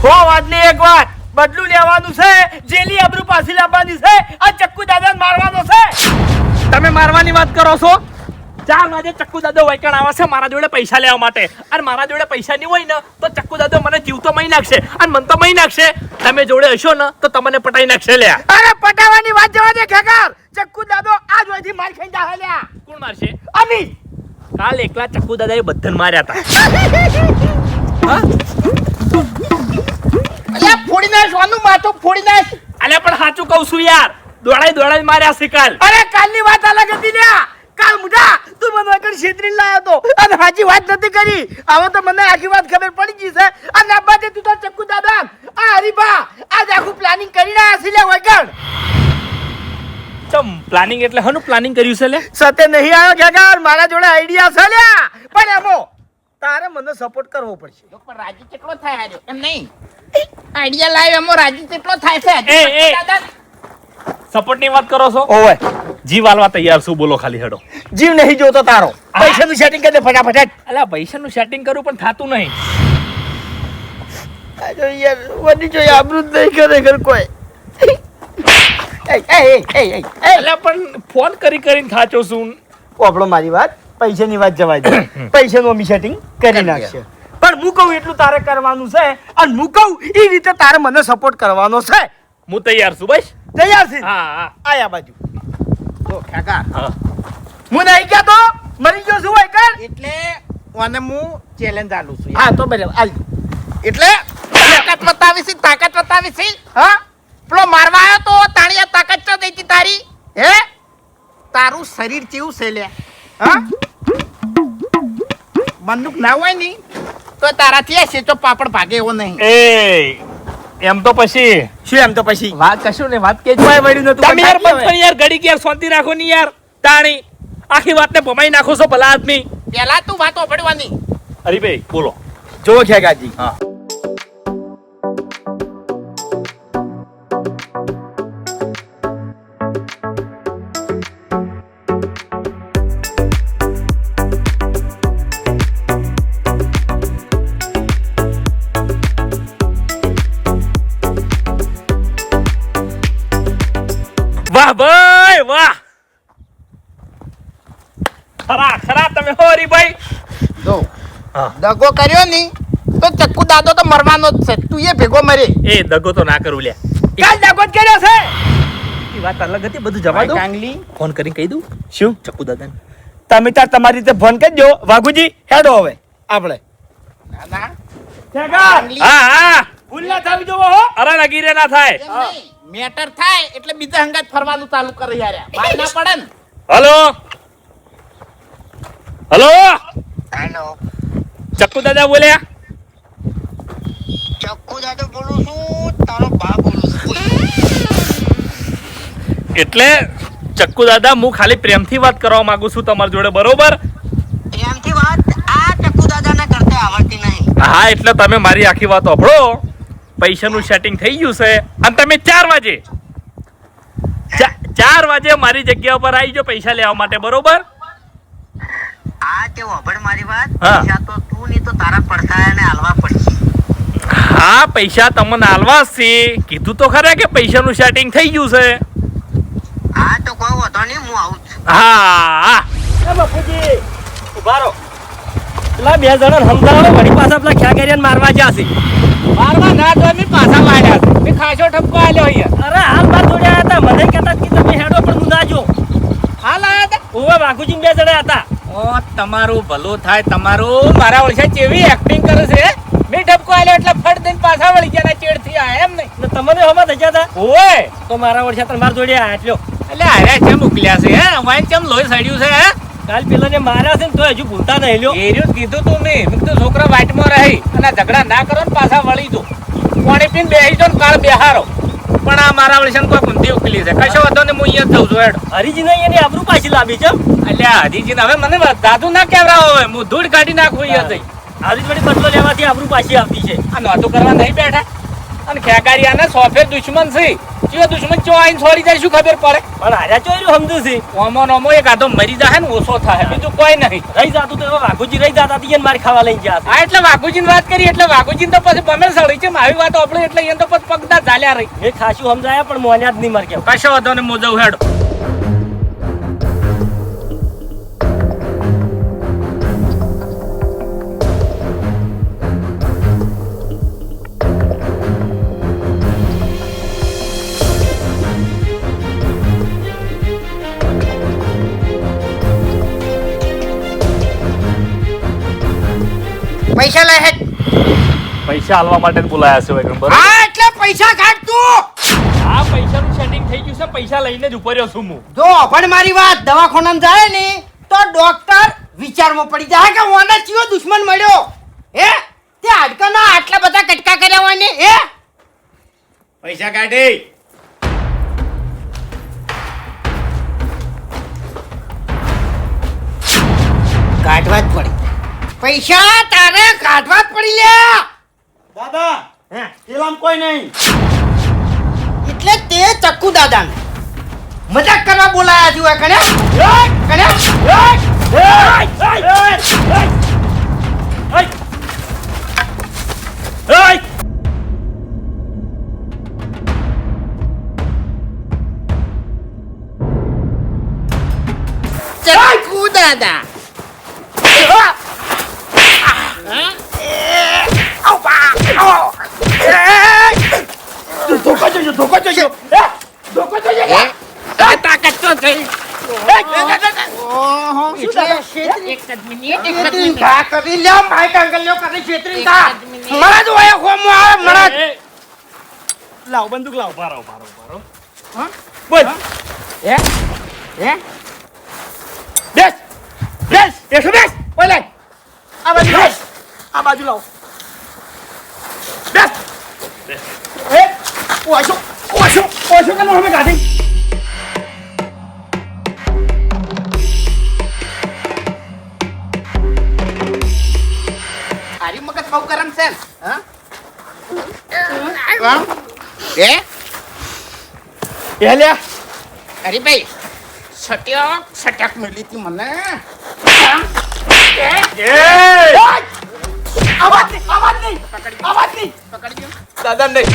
હો વાતની એક વાત બદલું લેવાનું છે, જેલી આબરૂ પાછી લાવવાની છે, આ ચક્કુ દાદાને મારવાનો છે. તમે મારવાની વાત કરો છો? 4 વાગે ચક્કુ દાદો વૈકણ આવે છે મારા જોડે પૈસા લેવા માટે, અને મારા જોડે પૈસા નહીં હોય ને તો ચક્કુ દાદો મને જીવ તો મહી નાખશે, અને મન તો મહી નાખશે. તમે જોડે હશો ને તો તમને પટાઈ નાખશે લ્યા. અરે પટાવાની વાત જવા દે ખેગાર. ચક્કુ દાદો આજ વયથી માર ખાઈ જા લ્યા. કોણ મારશે? અમી. કાલ એકલા ચક્કુ દાદાએ બધાને માર્યા હતા. હા અલ્યા ફોડી નાખ, સોનું માથું ફોડી નાખ. અલ્યા પણ સાચું કહું છું યાર, દોડાઈ માર્યા છે કાલ. અરે કાલની વાત અલગ હતી લ્યા. કાલ મુઢા તું મને વગર છેતરી લાયો તો અને સાચી વાત નથી કરી. હવે તો મને આખી વાત ખબર પડી ગઈ છે. અને અબ્બાજી તું તો ચક્કુ દાદા આ હરીબા આજ આખું પ્લાનિંગ કરીને આયા છે લ્યા વગર. ચમ પ્લાનિંગ એટલે હનું પ્લાનિંગ કર્યું છે લે? સતે નહીં આવ્યો ખેગાર, મારા જોડે આઈડિયા છે લ્યા. પણ એમો તારે મને સપોર્ટ કરવો પડશે. પણ રાજી કેટલો થાય હાર્યો એમ નહીં આઈડિયા લાવ્યો એમાં રાજી કેટલો થાય છે એ સપોર્ટ ની વાત કરો છો? ઓવે જીવ આલવા તૈયાર છું, બોલો ખાલી હેડો. જીવ નહીં જોતો તારો, પૈસાનું સેટિંગ કરી દે ફટાફટ. અલ્યા પૈસાનું સેટિંગ કરું પણ થાતું નહીં. આ જો યાર વડી જો આબરૂ જ નહીં ખરેખર કોઈ. અલ્યા પણ ફોન કરીને થાચો છું. આપણો મારી વાત પૈસાની વાત જવા દે. પૈસાનું અમે સેટિંગ કરી નાખશે. પણ હું કહું એટલું તારે કરવાનું છે, અને હું કહું એ રીતે તારે મને સપોર્ટ કરવાનો છે. હું તૈયાર છું બસ. તૈયાર છે? હા આયા બાજુ તો કાકા હા. હું નહીં કહેતો મરી ગયો છું હોય કર. એટલે ઓને હું ચેલેન્જ આલું છું હા તો બરાબર આલ. એટલે તાકાત બતાવી છે હા પેલો મારવા આવ્યો તો તાણીયા તાકાત ચો દેતી તારી હે તારું શરીર કેવું છે લે હા બંદૂક ના હોય ની તો તારાથી આ સેચો પાપડ ભાગે એવો નહીં. એ એમ તો પછી શું એમ તો પછી વાત કશું ને વાત કે કોઈ વળ્યું નતું. તમે યાર પણ યાર ઘડીક યાર શાંતિ રાખો ની યાર. તાણી આખી વાતને ભમાઈ નાખો છો ભલા આદમી. પેલા તું વાતો પડવાની હરીભાઈ બોલો. જો ખેગાજી હા વાહ ભાઈ વાહ, ખરા તમે હો હરીભાઈ. જો હા. દગો કર્યો ની તો ચક્કુ દાદો તો મરવાનો જ છે, તું એ ભેગો મરે. એ દગો તો ના કરું લે. કાલ દાગો જ કર્યો છે. એ વાત અલગ હતી, બધું જવા દો. કાંગલી ફોન કરીને કહી દઉં શું ચક્કુ દાદાને. તમે તાર તમારી રીતે ફોન કરી દો. વાઘુજી હેડો હવે આપણે. દાદા ખેગાર કાંગલી હા હા ભૂલ ના થવી જોવો હો. અરે લગીરે ના થાય. એમ નહીં. મેટર થાય એટલે બીજા હંગાત ફરવાનું ચાલુ કરે યાર બહાર ના પડે ને. હલો હલો હેલો ચક્કુ દાદા બોલ્યા? ચક્કુ દાદો બોલું છું, તારો બા બોલું છું. એટલે ચક્કુ દાદા હું ખાલી પ્રેમથી વાત કરવા માંગુ છું તમારી જોડે, બરોબર? પ્રેમથી વાત આ ચક્કુ દાદાને કરતે આવડતી નહીં. હા એટલે તમે મારી આખી વાત સાંભળો. પૈસાનું સેટિંગ થઈ ગયું છે, અને તમે 4 વાગે 4 વાગે મારી જગ્યા પર આવી જાઓ પૈસા લેવા માટે, બરોબર? આ તે વભળ મારી વાત. હા. પૈસા તો તું નહીં તો તારા પડતાને હાલવા પડશે. હા પૈસા તમને આલવા છે, કીધું તો ખરા કે પૈસાનું સેટિંગ થઈ ગયું છે. હા તો કોઈ વાંધો નહીં, હું આવું છું. હા હા એ બાપુજી ઉભા રહો. પેલા 2 જણા સમજાવો વળી પાછા પેલા ખેગારિયાને મારવા જ્યાં છે. મારવા ના તો અમે પાછા માર્યા છે. મેં ખાસો ઠપકો આલ્યો અહીંયા. અરે હાલ બાર જોડે આયા હતા. મને કહેતા કે તમે હેડો પણ હું ના જો. હાલ આયા હતા. ઓવે વાઘુજી 2 જણા હતા. ઓ તમારું ભલું થાય તમારું. મારા ઓળખા કેવી એક્ટિંગ કરે છે. મેં ઠપકો આલ્યો એટલે ફટ દઈને પાછા વળી ગયા ચેડથી આયા એમ નહીં. ને તમને હમા થઈ ગયા હતા. ઓય તો મારા ઓળખ્યા તમે માર જોડે આયા એટલો. એટલે હાર્યા કેમ મોકલ્યા છે હે વાઈન કેમ લોહી સડ્યું છે હે કાલ પેલાને માર્યા છે ને તો હજુ ભૂલતા નહીં લ્યો. એર્યું કીધું તું મેં કીધું છોકરા વાટમાં રહી અને ઝઘડા ના કરો ને પાછા વળી દો પાણી પીને બેસી જો ને કાળ બેહારો. પણ આ મારા વળી કોઈ કુંતી ઉકલી છે કશો વાંધો ને હું અહીંયા જ જઉં છું હેડ. હરીજીને એની આબરૂ પાછી લાવી છે. એટલે હરીજીને હવે મને દાદુ ના કેવડાવો હવે હું ધૂળ કાઢી નાખું અહીંયા જઈ. આવી વળી બદલો લેવાથી આબરૂ પાછી આવતી છે. આ નોતું કરવા નહીં બેઠા અને ખેગારિયાના સોફે દુશ્મન છે કયો દુશ્મન ચો આઈને છોડી જાય શું ખબર પડે પણ હાર્યા ચોર્યું સમજુ છે ઓમો નોમો એક આધો મરી જાય ને ઓછો થાય બીજું કોઈ નહીં રહી જાતું તો એવા વાઘુજી રહી જાતા તી મારી ખાવા લઈ ગયા હા એટલે વાઘુજીની વાત કરી એટલે વાઘુજીને તો પછી બમેલ સળી છે આવી વાત આપણે એટલે એને તો પછી પગદા ચાલ્યા રહી મેં ખાસું સમજાયા પણ મોન્યા જ નહીં માર કેવું કશો વાંધો ને મોજવ હેડો પૈસા લે હેડ. પૈસા હાલવા માટે જ બોલાયા છે વૈકણ બરોબર હા એટલે પૈસા કાઢ તું. આ પૈસાનું સેટિંગ થઈ ગયું છે પૈસા લઈને જ ઉપર રહ્યો છું હું જો પણ મારી વાત દવાખાનામાં જાય ને તો ડોક્ટર વિચારમાં પડી જાય કે ઓને ચિયો દુશ્મન મળ્યો હે તે હાડકાના આટલા બધા કટકા કર્યા હોય ને હે પૈસા કાઢી કાઢવા જ પડી પૈસા તારે કાઢવા જ પડી લે દાદા હે એલામ કોઈ નહીં એટલે તે ચક્કુ દાદાને મજાક કરવા બોલાયા છું આ ચક્કુ દાદા ધોકો જોજો ધોકો જોજો ધોકો જોજો તાકાત તો થઈ લાવ બંદૂક લાવ પારો પારો પારો બોલ હે હે બેસ બેસ બેસ બેસ બોલ આ બાજુ બેસ આ બાજુ લાવ બેસ એ ઓછો કેમ હમે કાઢી આરી મગજ બહુ ગરમ છે હા अरे भाई सटक मिली थी मने आवाज नहीं पकड़ लियो દાદા નહીં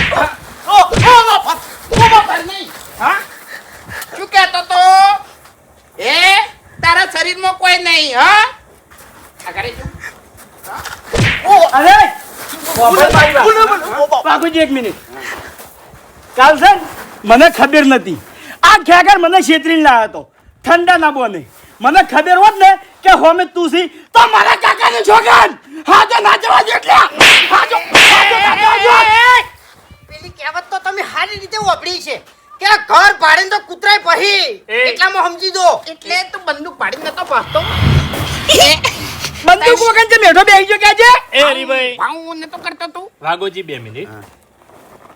पर नहीं हाँ क्यों कहता तो तारा शरीर में कोई नहीं हाँ अगर अरे બાપુજી એક મિનિટ કાલ છે મને ખબર નથી આ ખેગર મને છેતરીને લાવ્યો હતો ઠંડા ના બોને મને ખબર હોત ને કે હોમે તું સી તો મારા કાકાને છોકરાન હાજો ના જવા દે એટલે હાજો ના જવા દે પેલી કહેવત તો તમે સારી રીતે વાપરી છે કે ઘર ભાડીને તો કૂતરાય પહી એટલામાં સમજી દો એટલે તો बंदूक पाड़ी में तो पास्तो બંદૂક વગર જે મેઠો બેહી ગયો કે છે એ હરીભાઈ भाऊ ने तो करता तू વાઘોજી 2 મિનિટ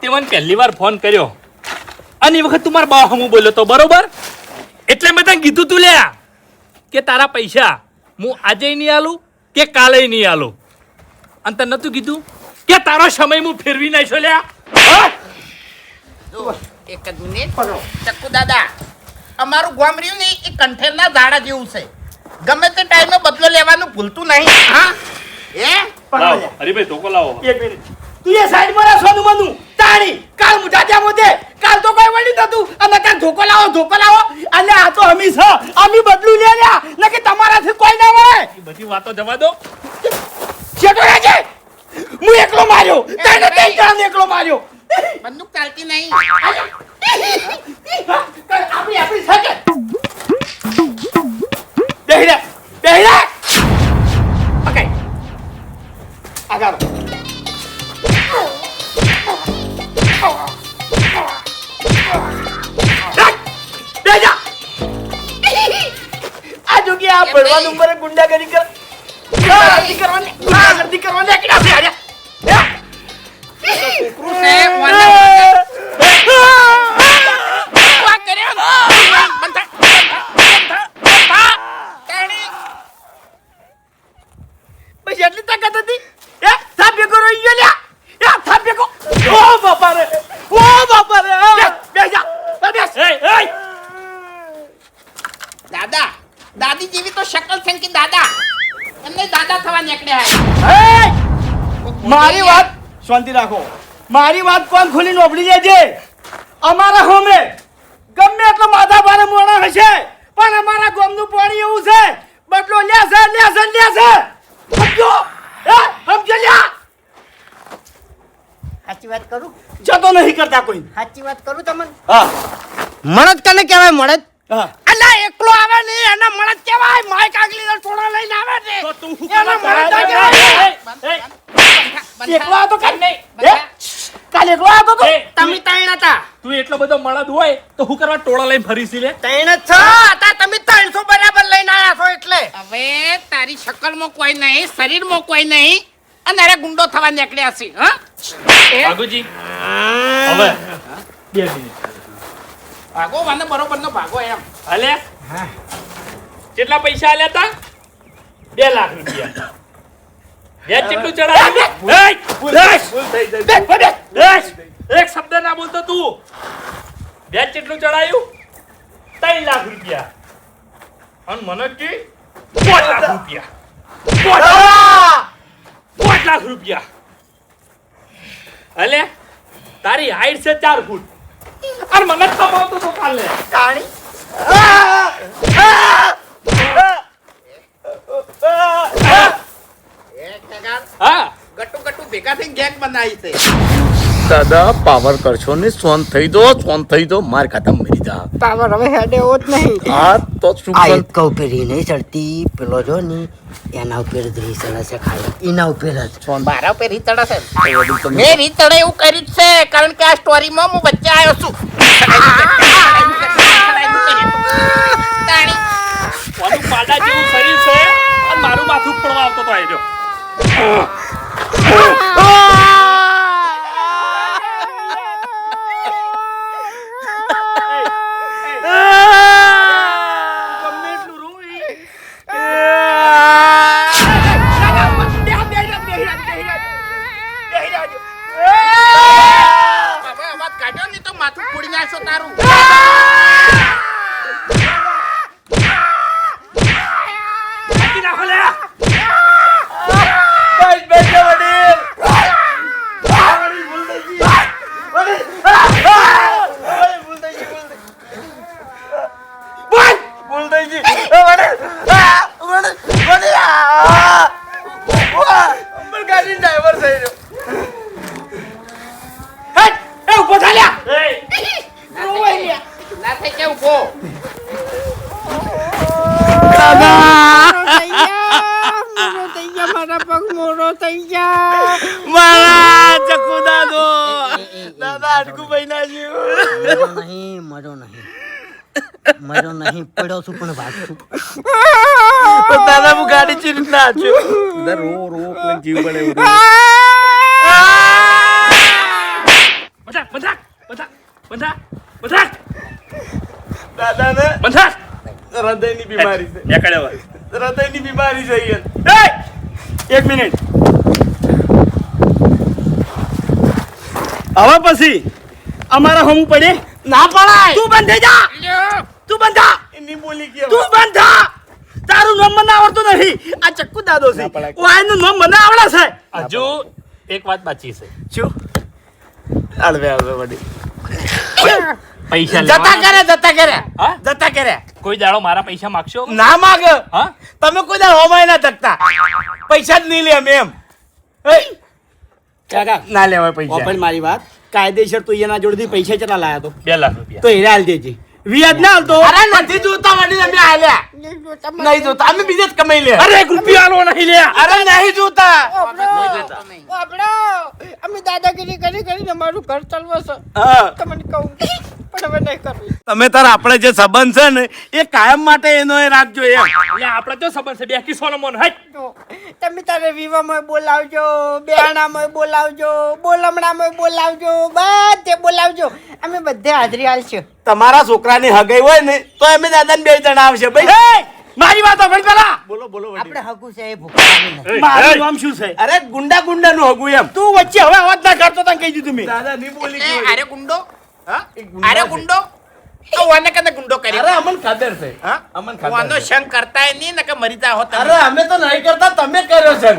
તે મને પહેલી વાર ફોન કર્યો અને એ વખત તું મારા બા હમું બોલ્યો તો બરોબર એટલે મેં તને કીધું તું લ્યા કે તારા પૈસા હું આજે નહીં આલું કે કાલે નહીં આલું અને તને નતું કીધું કે તારો સમય હું ફેરવી નાખ્યો લ્યા જો એક જ મિનિટ ચક્કુ દાદા અમારું ગામ રહ્યું ને એ કંઠેરના ઝાડા જેવું છે ગમે તે ટાઈમે બદલો લેવાનું ભૂલતું નહીં હા લાવો હરીભાઈ ધોકો લાવો એક મિનિટ તું એ સાઈડ માં રાખ સોનું મનું તાણી કાલ મુઠા ત્યાં મોતે કાલ તો કોઈ વળી નતું અને કાલ ધોકો લાવો અને આ તો અમી છે અમી બદલું લે લ્યા નકે તમારાથી કોઈ ના હોય એ બધી વાતો જવા દો છેટો રહેજે હું એકલો માર્યો તને તે જાન એકલો માર્યો બંદૂક ચાલતી નહીં આપણી સાથે બેહી રે ઓકે આગળ બેજા આ જોગી આ ભરવા નંબરે ગુંડાગરી કરવાની એકડા છે આજા છોકરું છે પછી એટલી તાકાત હતી એ થાપ ભેગો રહી ગયો લ્યા એ થાપ ભેગો ઓ બાપા મારી વાત શાંતિ રાખો. મારી વાત કોણ ખોલીને ઓપડી લેજે. અમારા હોમે ગમે એટલો માથા ભારે મોણા હશે પણ અમારા ગામનું પાણી એવું છે બદલો લેશે. સમજો સમજો લ્યા. સાચી વાત કરું જતો નહીં કરતા કોઈ. સાચી વાત કરું તમને હા મળદ કને કહેવાય મળદ હા અલા એકલો આવે ને એને મળદ કહેવાય માય કાગલીના ટોળા લઈને આવે ને તો તું શું એને કરવા મળદ કરે? કહેવાય. એકલો હતો કાલ નહીં, કાલ એકલો હતો તો એ, તમે ત્રણ હતા તું એટલો બધો મળદ હોય તો હું કરવા ટોળા લઈને ફરીશી લે? ત્રણ જ છો હતા તમે 300 બરાબર લઈને આયા છો એટલે હવે તારી શકલમાં કોઈ નહીં, શરીરમાં કોઈ નહીં અને અરે ગુંડો થવા નીકળ્યા છે. હા ભાગુજી હવે 2 મિનિટ ભાગો વાને બરોબરનો ભાગો એમ. હાલે કેટલા પૈસા આલ્યા તા? 2 લાખ રૂપિયા. વ્યાજ કેટલું ચડાવ્યું? એક શબ્દ ના બોલતો તું. વ્યાજ કેટલું ચડાવ્યું? 3 લાખ રૂપિયા. અને મને કે 5 લાખ રૂપિયા. 5 લાખ રૂપિયા. હાલે તારી હાઈટ છે 4 ફૂટ અને મને કમાવતો તો કાલે કાણી હા ગટુ ગટુ ભેગા થઈને ગેંગ બનાવી છે. દાદા પાવર કરશો ને શાંત થઈ દો માર ખાતા મરી જા. પાવર હવે હેડે હોત નહીં હા તો શું આ કર- એક ઉપર ઈ નહીં ચડતી પેલો જો ની એના ઉપર જ રીસ ચડે છે ખાલી એના ઉપર જ મારા ઉપર રીતડા છે. મેં રીતડે એવું કર્યું જ છે કારણ કે આ સ્ટોરીમાં હું વચ્ચે આવ્યો છું. તાણી. કોનું પાડા જેવું શરીર છે અને મારું માથું પડવા આવતો તો આઈ જો હવે અવાજ કાઢ્યો ને તો માથું ફોડી નાખશો તારું. નાખો લે ના થઈ કે ઉભો. મારા પગ મોરો થઈ ગયા મારા ચકુ દાદો દાદા હાડકું ભાઈ ના મરો નહીં પડ્યો છું પણ ભાગશું દાદા હું ગાડી ચીરી ના છું જીવ બળે બંધાક દાદા ને બંધાક હૃદયની બીમારી છે. એકડે વાર હૃદયની બીમારી છે યાર. એક મિનિટ હવે પછી અમારા હમ પડે ના પડાય તું બંધ થઈ જા. લ્યો. તું બંધ થા. એની બોલી કે તું બંધ થા. તારું નામ મને આવડતું નથી. આ ચક્કુ દાદો છે ઓયનું નામ મને આવડે છે. હજુ એક વાત બાકી છે શું આળવે વડી પૈસા જતા લેવાના. કરે હા? જતા કરે. કોઈ દાડો મારા પૈસા માગશો ના માગ હા તમે કોઈ દાડ હોમાય ના તકતા પૈસા જ નહીં લે અમે એમ કાકા ના લેવાય પૈસા ઓપન મારી વાત કાયદેસર તું એના જોડેથી પૈસા કેટલા લાયા તો 2 લાખ રૂપિયા તો હીરા હાલ દેજે વ્યાજ ના હાલતો અરે નથી જોતા વડીલ અમે આલ્યા. નહીં જોતા અમે બીજે જ કમાઈ લે. અરે 1 રૂપિયા આલો નહીં લે અરે નહીં જોતા. અમે દાદાગીરી કરીને મારું ઘર ચાલવો છે હા તમને કહું પણ હવે નહીં કરવી તમે તાર આપણે જે સંબંધ છે ને એ કાયમ માટે એનો એ રાખજો એમ એટલે આપણે તો સંબંધ છે બેકી સોલમોન હટ જો, તમે તારે વિવાહમાં બોલાવજો બેહાણામાં બોલાવજો બોલમણામાં બોલાવજો બધે બોલાવજો અમે બધે હાજરી હાલશું તમારા છોકરાની હગાઈ હોય ને તો અમે દાદાને 2 જણા આવશે ભાઈ મારી વાત સાંભળ પેલા બોલો બોલો આપણે હગું છે એ ભૂખા નથી મારું નામ શું છે અરે ગુંડા નું હગું એમ તું વચ્ચે હવે અવાજ ના કરતો તને કહી દીધું મેં દાદા ની બોલી એ કે અરે ગુંડો અરે ગુંડો તો વાને કને ગુંડો કર્યો. અરે અમન ખાતર છે હા? અમન વાનો ખાતર શંક કરતા નહીં ને કે મરી જા હો તમે. અરે અમે તો નહીં કરતા તમે કર્યો છે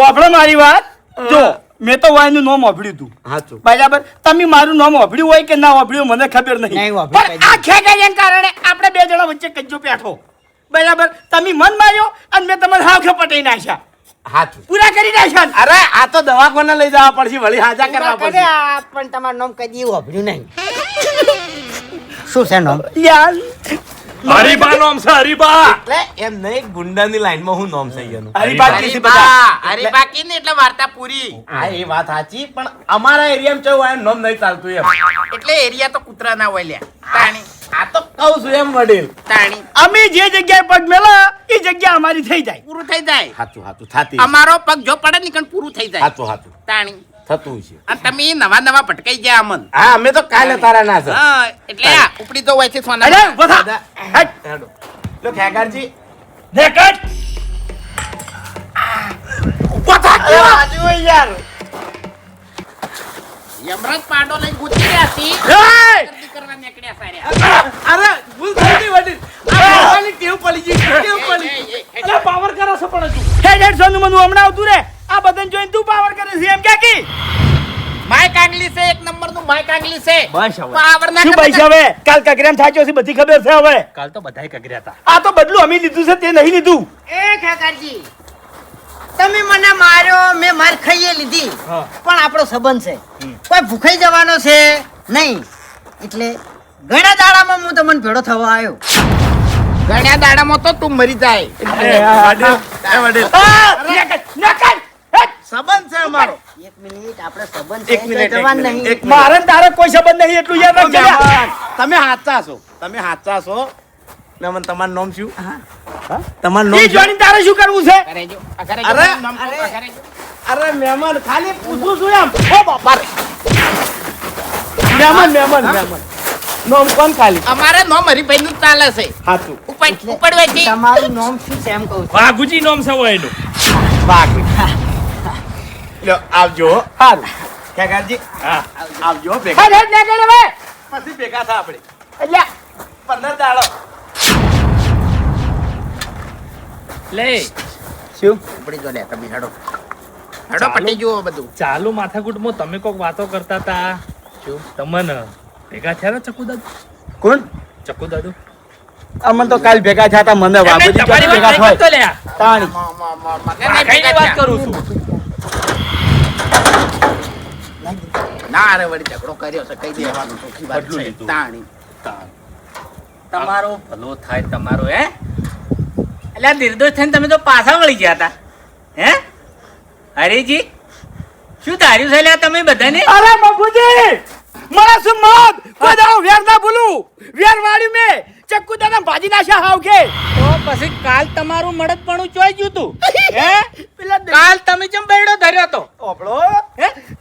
આપણે મારી વાત જો મેં તો વાયનું નામ વાપર્યું હતું સાચું બરાબર તમે મારું નામ વાપર્યું હોય કે ના વાપર્યું મને ખબર નહીં નહીં વાપર્યું, પણ આ ખેગાઈને કારણે આપણે બે જણા વચ્ચે કજ્જો પેઠો બરાબર તમે મન માર્યો અને મેં તમને હાવ પટાઈ નાખ્યા સાચું પૂરા કરી નાખ્યા ને. અરે આ તો દવાખાને લઈ જવા પડશે વળી હાજા કરવા કરે પડશે આ પણ તમારું નામ કદી વાપર્યું નહીં શું છે નામ યાર હરીબા નામ છે હરીબા એટલે એમ નહીં ગુંડાની લાઈનમાં હું નામ થઈ ગયું હરીબાજી છે બધા હરીબા કી ને એટલે વાર્તા પૂરી હા એ વાત સાચી પણ અમારા એરિયામાં ચેવું આ નામ નહીં ચાલતું એમ એટલે એરિયા તો કૂતરા ના હોય લ્યા તાણી આ તો કહું છું એમ વડીલ તાણી અમે જે જગ્યાએ પગ મેલા એ જગ્યા અમારી થઈ જાય પૂરું થઈ જાય સાચું સાચું થાતી અમારો પગ જો પડે ને કણ પૂરું થઈ જાય સાચું સાચું તાણી થતું છે અને તમે નવા નવા ભટકાઈ ગયા અમન હા અમે તો કાલે તારા ના છે હા એટલે આ ઉપડી તો હોય છે સોના અરે બધા હેડો. લો ખેગારજી નેકટ બાજુ યાર યમરાજ પાડો લઈને ગુચી રહ્યા હતી એય! ગરદી કરવા નીકળ્યા સાર્યા અરે ભૂલ થઈ ગઈ વડીલ આ ભગવાનની ટેવ પડી ગઈ ટેવ પડી અરે પાવર કરો છો પણ હજુ હેડ હેડ સોનું મનું હમણાં આવતું રે આ બધાને જોઈને તું પાવર કરે છે એમ કે કી માય કાંગલી છે એક નંબર નું માય કાંગલી છે બસ હવે પાવર ના શું કરતા પૈસા હવે કાલ કગરામ થાચ્યો છે બધી ખબર છે હવે કાલ તો બધાય કગર્યા હતા આ તો બદલું અમે લીધું છે તે નહીં લીધું એ ખેગારજી તમે મને માર્યો મેં માર ખાઈએ લીધી પણ આપણો સંબંધ છે કોઈ ભૂખાઈ જવાનો છે નહીં એટલે ઘણા દાડામાં હું તમને ભેળો થવા આવ્યો ઘણા દાડામાં તો તું મરી જાય સંબંધ છે અમારો એક મિનિટ આપણે સંબંધ એક છે મિનિટ, તો જવાન એક મિનિટ, નહીં એક મારે ને તારે કોઈ સંબંધ નહીં એટલું યાદ રાખજો લ્યા. તમે હાચા છો ને મને તમારું નામ શું તમારું ઈ નામ શું? જોઈને તારે શું કરવું છે ઘરે જો આ ઘરે અરે, જો નામ કહો, આ ઘરે જો. અરે મહેમાન ખાલી પૂછું છું એમ ઓ બાપા રે. મહેમાન નામ કોણ ખાલી અમારે નો હરીભાઈ નું ચાલે છે હાચું ઉપડવાથી તમારું નામ શું છે એમ કહું છું વાઘુજી નામ છે હોય એનું બાકી લ્યો આવજો હારું ખેગારજી હા આવજો ભેગા હેડ હેડ ના કરે હવે પછી ભેગા થા આપણે એટલે 15 દાડો લે શું ઉપડી જો લે તમે હેડો હેડો પટી જુઓ બધું ચાલુ માથાકૂટમાં તમે કોક વાતો કરતા હતા શું તમને ભેગા થયા ને ચકુ દાદુ કોણ ચકુ દાદુ અમન તો કાલ ભેગા થયા તા મને વાગોજી તમારી ભેગા વાત નહીં થાય કરતો લ્યા તાણી મને નહીં કઈની ભેગા વાત થયા. કરું છું ના અરે વળી ઝઘડો કર્યો છે કઈ દેવાનું ચોખ્ખી વાત બદલું છે લીધું. તાણી તમારો ભલો થાય તમારો હે એટલે નિર્દોષ થઈને તમે તો પાછા વળી ગયા હતા હે હરીજી શું ધાર્યું છે લ્યા તમે બધાને અરે બાપુજી મારા શું મોત કોઈ દાડો વેર ના ભૂલું વેર વાળ્યું મે ચક્કુ દાદા ભાજી નાખ્યા હાવ કે તો પછી કાલ તમારું મળદપણું ચોઈ ગયું તું હે પેલા કાલ તમે ચમ બેડો ધર્યો તો ઓપડો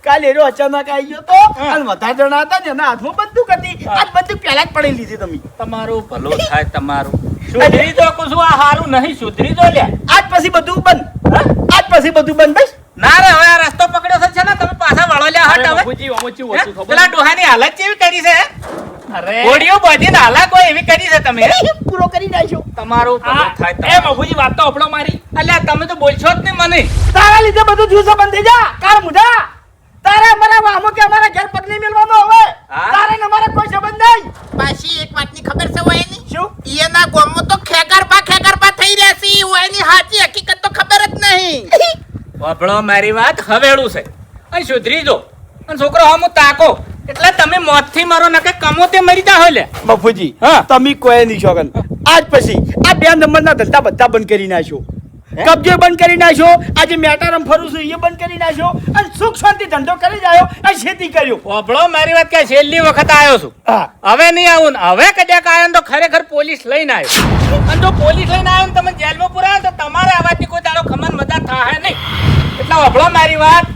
કાલ એરો અચાનક આવી ગયો તો અને વધારે જણા હતા ને એના હાથમાં બંદૂક હતી આ બંદૂક પહેલા જ પડી લીધી તમે તમારું ભલો થાય તમારું સુધરી તો કહું છું આ હારું નહીં સુધરી તો લ્યા આજ પછી બધું બંધ આજ પછી બધું બંધ બસ ના રે હવે આ રસ્તો પકડ્યો છે ને તમે પાછા વળો લ્યા હટ હવે બાપુજી ઓમોચી હે? વસ્તુ પેલા ખબર ડોહાની હાલત કેવી કરી છે હે? અરે ઘોડીઓ બધીને હાલા કોઈ એવી કરી છે તમે પૂરો કરી નાખ્યો તમારું ભલું થાય એ તમારું. બાપુજી વાત તો આપણો મારી અલ્યા તમે તો બોલશો જ નહીં મને તારા લીધે બધું જ્યુસ બંધ થઈ જા કાર મુઢા તારે અમારા વાહમો કે અમારા ઘર પગ નહીં મેલવાનો હવે હા? તારે ને અમારા કોઈ સંબંધ નહીં પાછી એક વાતની ખબર છે હોય એની શું એના ગામમાં તો ખેગરબા થઈ રહ્યા છે હોય એની સાચી હકીકત તો ખબર જ નહીં વાપડો મારી વાત હવેળું છે અને સુધરી જો અને છોકરો હમું તાકો એટલે તમે મોતથી મરો નકે કમો તે મરી જા હોય લે બાપુજી હા. તમે કોઈ નહીં શોગન આજ પછી આ 2 નંબરના ધંધા બધા બંધ કરી નાખ્યો કબજો બંધ કરી નાખ્યો આજે મેટારમ ફરું છું એ બંધ કરી નાખ્યો અને સુખ શાંતિ ધંધો કરી જાયો અને ખેતી કર્યો વાપડો મારી વાત કે છેલ્લી વખત આવ્યો છું હા હવે નહીં આવું ને હવે કદાચ આવ્યો ને તો ખરેખર પોલીસ લઈને આવ્યો અને જો પોલીસ લઈને આવ્યો ને તમે જેલમાં પુરાવો તો તમારે આવાજની કોઈ દાડો ખમન મજા થાય નહીં એટલે વાપડો મારી વાત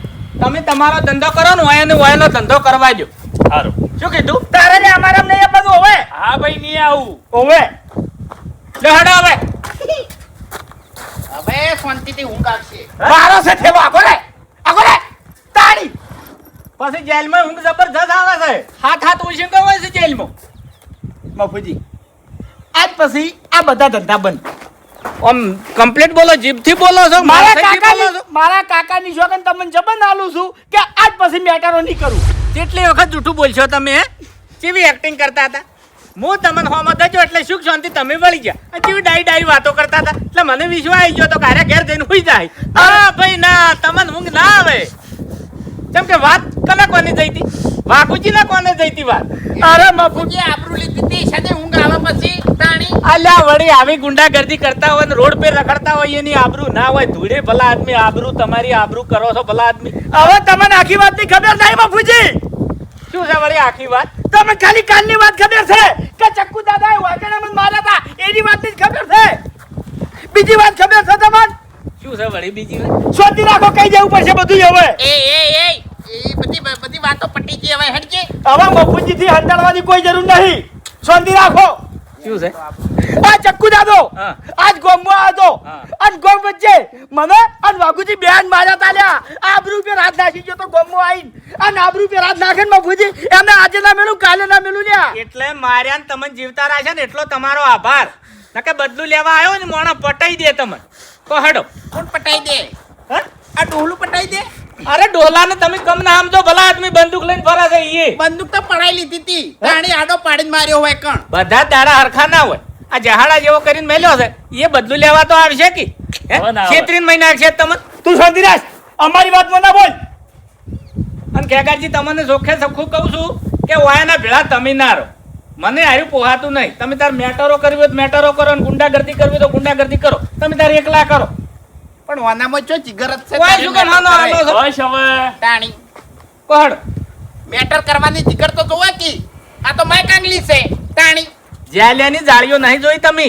તમે તમારો ધંધો કરો ને વાયનો ધંધો કરવા દો સારું શું કીધું તારે ને અમારા નહીં આ બધું હવે હા ભાઈ નહીં આવું હવે લે હડો હવે હવે શાંતિથી ઊંઘ આવશે મારો છે થેલો આગો રે તાળી પછી જેલમાં ઊંઘ જબરજસ્ત આવે છે હાથ ઉછીંગો હોય છે જેલમાં બાપુજી આજ પછી આ બધા ધંધા બંધ આમ કમ્પ્લીટ બોલો, જીભથી બોલો છો, માથેથી બોલો છો. મારા કાકાની શોખન તમને જબન આલું છું કે આજ પછી મેટરો નહીં કરું. કેટલી વખત જૂઠું બોલશો તમે, હે? કેવી એક્ટિંગ કરતા હતા? હું તમને હોમ હતો એટલે સુખ શાંતિ તમે વળી ગયા. આ કેવી ડાઈ વાતો કરતા હતા એટલે મને વિશ્વાસ આવી ગયો તો ઘરે ઘેર જઈને હુઈ જાય. હા ભાઈ ના, તમને ઊંઘ ના આવે. કેમ કે વાત કને કોની જઈ હતી? વાઘુજી ના કોને જઈ હતી વાત? અરે મફુજી જે આબરૂ લીધી હતી સાથે ઊંઘ આવે પછી તાણી અલ્યા વળી આવી ગુંડાગર્દી કરતા હોય ને રોડ પર રખડતા હોય એની આબરૂ ના હોય. ધૂળે ભલા આદમી આબરૂ, તમારી આબરૂ કરો છો ભલા આદમી. હવે તમને આખી વાતની ખબર નહીં મફુજી. શું છે વળી આખી વાત? તમને ખાલી કાલની વાત ખબર છે કે ચક્કુ દાદાએ વાઘેણામાં માર્યા હતા એની વાતની જ ખબર છે. બીજી વાત ખબર છે તમને? શું છે વળી બીજી વાત? શોધી રાખો, કઈ જવું પડશે બધું હવે. એ બધી વાતો પટી ગઈ હવે હેડજે. હવે મફુજી થી હંતાડવાની કોઈ જરૂર નહીં. શોધી રાખો. શું છે? આ ચક્કુ દાદો હા. આજ ગોમમાં આવ્યો હા. અને ગોમ વચ્ચે મને અને વાઘુજી બેન માર્યા તા લ્યા. આબરૂ પે રાત નાખી ગયો તો ગોમમાં આવીને અને આબરૂ પે રાત નાખે ને મફુજી એમને આજે ના મેલું કાલે ના મેલું લ્યા. એટલે માર્યા ને તમને જીવતા રાખ્યા ને એટલો તમારો આભાર. નકે બદલું લેવા આવ્યો ને મોણા પટાઈ દે તમને. તો હેડો. કોણ પટાઈ દે? હા? આ ડોલું પટાઈ દે. અરે ડોલાને તમે કમ ના સમજો, ભલા આદમી બંદૂક લઈને ફરે છે ઈ. બંદૂક તો પડાઈ લીધી હતી તાણી આડો પાડીને માર્યો હોય કણ. બધા દાડા હરખા ના હોય. આ જહાડા જેવો કરીને મેલ્યો છે એ બદલું લેવા તો આવશે કે? હવે ના આવે. છેતરીને મહિના આવશે તમને. તું શાંતિ રાખ, અમારી વાતમાં ના બોલ. અને ખેગાજી તમને ચોખ્ખે ચોખ્ખું કહું છું કે વાયાના ભેળા તમે ના રહો. મને હાર્યું પોહાતું નહીં. તમે તાર મેટરો કરવી હોય તો મેટરો કરો ને ગુંડાગર્દી કરવી હોય તો ગુંડાગર્દી કરો. તમે તાર એકલા કરો. પણ વાનામાં જો જીગર જ છે કોઈ શું કામ આનો આલો છો? બસ હવે તાણી કોહડ મેટર કરવાની જીગર તો જોવે કી. આ તો માય કાંગલી છે તાણી. જેલિયાની જાળીઓ નહીં જોઈ તમે?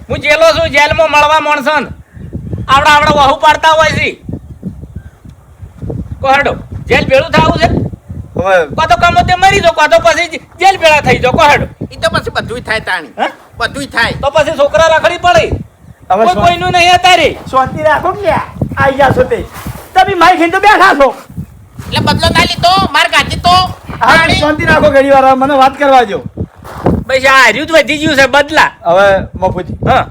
હું જેલો છું, જેલમાં મળવા માણસો ને આવડા વહુ પાડતા હોય છે. કોહડો જેલ ભેળું થવું છે? કાં તો કમો તે મરી જાઓ, કાં તો પછી જેલ ભેળા થઈ જાઓ. કોહડો ઈ તો પછી બધુંય થાય તાણી. હે? બધુંય થાય. તો પછી છોકરા રખડી પડે. હવે કોઈ કોઈનું નહીં અત્યારે. શાંતિ રાખો કે લ્યા. આઈ ગયા છો તે. તમે મારી ખાઈને તો બેઠા છો. એટલે બદલો ના લીધો માર ગાજી તો હા, તાણી. શાંતિ રાખો ઘડી વાર, મને વાત કરવા દો. ભાઈ આ હાર્યું જ વધી ગયું છે બદલા. હવે મફુજી હા,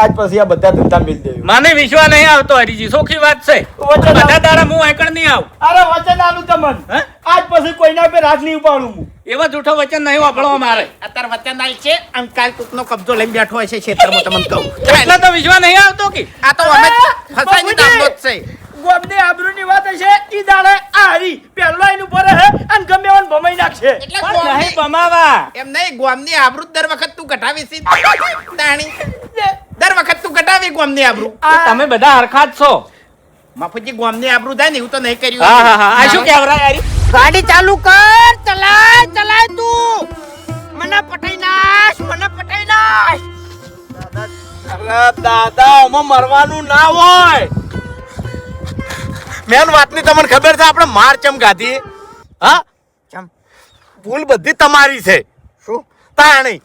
આજ પછી આ બધા ધંધા મિલ દેવું. મને વિશ્વાસ નહીં આવતો હરીજી. ચોખ્ખી વાત છે. વચન બધા દાડા હું આકડ નહીં આવું. અરે વચન આલું તમને. હે? આજ પછી કોઈના પે રાત નહીં ઉપાડું હું. એવા જૂઠો વચન નહીં વાપરવા મારે. અત્યારે વચન આલ છે અને કાલ કોકનો કબજો લઈને બેઠો હશે ક્ષેત્રમાં તમને કહું. એટલે તો વિશ્વાસ નહીં આવતો કે આ તો અમે ફસાઈની દામનો જ છે. ગોમની આબરૂની વાત હશે ઈ દાડે આ હરી પહેલો એનું પર હે અને ગમે એવન ભમાઈ નાખશે. એટલે પણ નહીં ગોમની બમાવા. એમ નહીં ગોમની આબરૂ દર વખત તું ઘટાવી છી તાણી. દર વખત તું ઘટાવી ગોમની આબરૂ. તમે બધા હરખા જ છો. મફુજી ગોમની આબરૂ થાય ને એવું તો નહીં કર્યું. હા હા હા. આ શું કહેવરા યારી? ગાડી ચાલુ કર, ચલાય તું. મને પટાઈ નાખ, મને પટાઈ નાખ. અરે દાદા આમાં મરવાનું ના હોય. મેન વાતની તમને ખબર છે આપણે માર ચમ ગાધી? હા, ચમ. ભૂલ બધી તમારી છે. શું? તાણી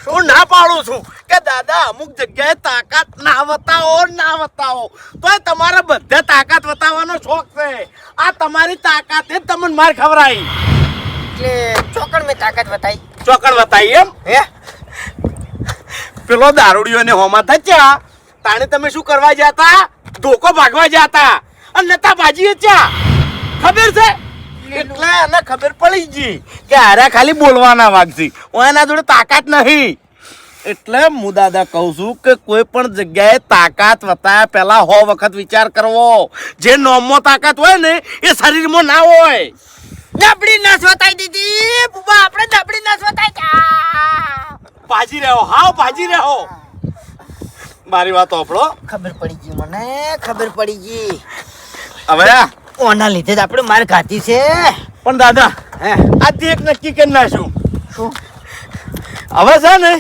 હું ના પાડું છું કે દાદા અમુક જગ્યાએ તાકાત ના બતાવો તોય તમારે બધે તાકાત બતાવવાનો શોખ છે. આ તમારી તાકાત જ તમને માર ખવરાઈ. એટલે ચોકડ મેં તાકાત બતાઈ. ચોકડ બતાવી એમ? હે? પેલો દારૂડિયોને હોમા થયા તાણે તમે શું કરવા જતા? ધોકો ભાગવા જતા અને નતા ભાજીએ ચા. ખબર છે? એટલે એને ખબર પડી ગઈ કે આરા ખાલી બોલવાના વાગજી, એના જોડે તાકાત નહીં. એટલે હું દાદા કહું છું કે કોઈ પણ જગ્યાએ તાકાત બતાવ્યા પહેલા 100 વખત વિચાર કરવો. જે નોમમાં તાકાત હોય ને એ શરીરમાં ના હોય. ડબડી નસ બતાઈ દીધી બુબા, આપણે ડબડી નસ બતાઈ. ભાજી રહ્યો, હાવ ભાજી રહ્યો. મારી વાત સાંભળો. ખબર પડી ગઈ મને, ખબર પડી ગઈ. હવે ઓના લીધે જ આપણે માર ખાધી છે. પણ દાદા હે? આજે એક નક્કી કરી નાખ્યું. શું? હવે છે ને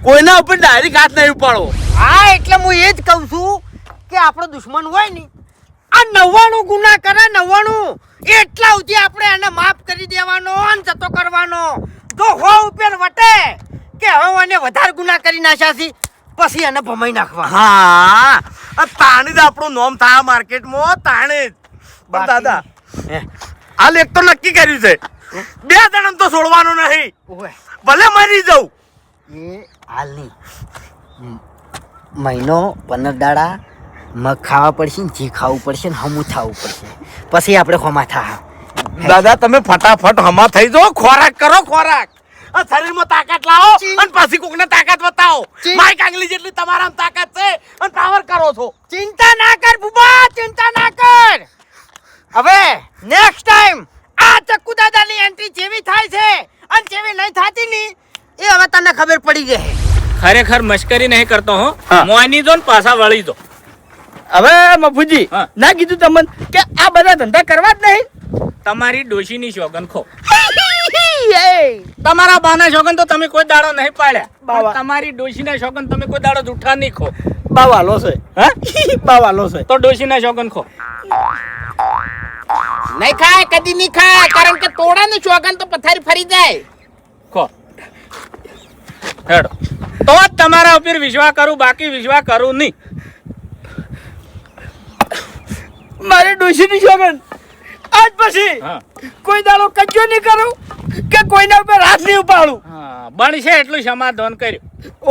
કોઈના ઉપર ડાયરેક્ટ હાથ નહીં ઉપાડવો. હા, એટલે હું એ જ કહું છું કે આપણો દુશ્મન હોય ને આ 99 ગુના કરે, 99 એટલા સુધી આપણે એને માફ કરી દેવાનો અને જતો કરવાનો. જો હો ઉપર વટે કે હવે એને વધારે ગુના કરી નાખ્યા છે પછી એને ભમાઈ નાખવા. હા, આ તાણી જ આપણું નામ થાય માર્કેટમાં, તાણી જ. પણ દાદા હાલ એક તો નક્કી કર્યું છે, 2 જણા તો છોડવાનું નહીં. ઓય ભલે મરી જાઉં એ હાલ નહીં મહિનો 15 દાડા મગ ખાવા પડશે ને ઘી ખાવું પડશે ને હમું થવું પડશે પછી આપણે ખોમા થા દાદા તમે ફટાફટ હમા થઈ જાઓ, ખોરાક કરો ખોરાક. આ શરીરમાં તાકાત લાવો અને પછી કોકને તાકાત બતાવો. માય કાંગલી જેટલી તમારામાં તાકાત છે અને પાવર કરો છો. ચિંતા ના કર બુબા, ચિંતા ના કર. હવે નેક્સ્ટ ટાઈમ આ ચક્કુ દાદાની એન્ટ્રી જેવી થાય છે અને જેવી નહીં થતી ની એ હવે તને ખબર પડી જશે. ખરેખર મશ્કરી નહીં કરતો હો. હા. મોની જો ને પાછા વળી જો. હવે મફુજી હા. ના કીધું તમને કે આ બધા ધંધા કરવા જ નહીં? તમારી ડોશીની શોગન ખો. એ, તમારા બાના શોગન તો તમે કોઈ દાડો નહીં પાડ્યા. બાવા. પણ તમારી ડોશીના શોગન તમે કોઈ દાડો જૂઠા નહીં ખો. બાવાલો છે હા? બાવાલો છે. તો ડોશીના શોગન ખો. નહીં ખાય, કદી નહીં ખાય, કારણ કે તોડાની શોગન તો પથારી ફરી જાય. ખો. હેડો. તો જ તમારા ઉપર વિશ્વાસ કરું, બાકી વિશ્વાસ કરું નહીં. મારી ડોશીની શોગન આજ પછી હા. કોઈ દાડો કજ્જો નહીં કરું કે કોઈના ઉપર હાથ નહીં ઉપાડું. હા, બનશે એટલું સમાધાન કર્યું.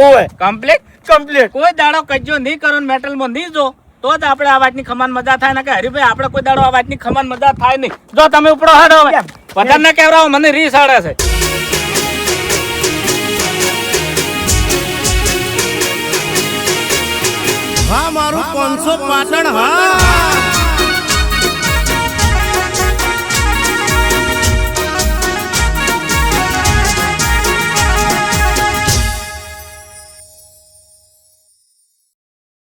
ઓવે કમ્પ્લીટ. કમ્પ્લીટ. કોઈ દાડો કજ્જો નહીં કરો ને મેટલમાં નહીં જો તો જ આપણે આ વાતની ખમાન મજા થાય ને કે હરીભાઈ આપણે કોઈ દાડો આ વાતની ખમાન મજા થાય નહીં. જો તમે ઉપડો હાડો હવે બધાને કહેવરાવો, મને રીસ આડે છે. હા મારું 500 પાટણ હા.